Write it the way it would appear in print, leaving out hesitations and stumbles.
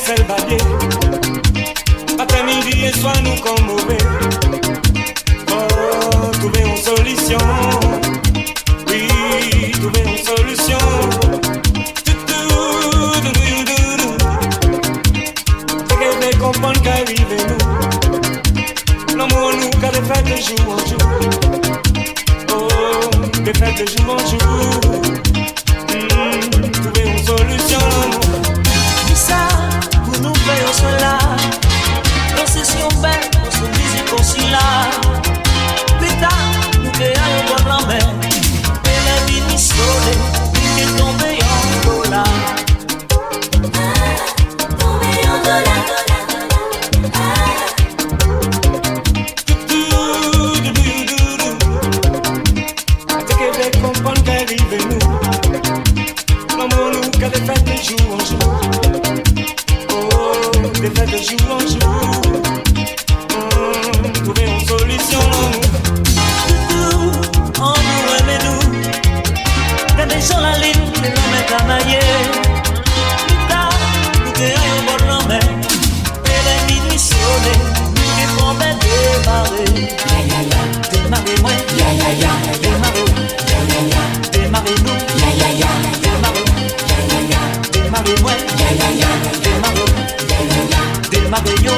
c'est le badier. Matin, midi et soir, nous comme mauvais. Oh, trouver une solution. Oui, trouver une solution. C'est que comprendre qu'arrive nous. L'amour nous, qu'à des fêtes de jour en jour. Oh, des fêtes de jour en jour. Trouver une solution. Tout ça, pour nous faire cela. Nos sessions belles, nos musiques aussi là. Plus tard, nous créons un blanc mer. Et la vie nous sauve, nous est tombé en dollar. Tombé en dollar. C'est que comprendre qu'arrive nous. L'amour nous, qu'à des fêtes de jour en jour. Oh, des fêtes de jour en jour. Trouver une solution. Tout, en nous aimez-nous. Regardez sur la ligne, les l'homme est camaillé. Plus tard, nous créons un bon homme. Et la minuit sonnée, nous est tombé démarrer. Démarrez-moi, démarrez-vous. Démarrez-nous, démarrez-moi, démarrez-vous. Démarrez-yo,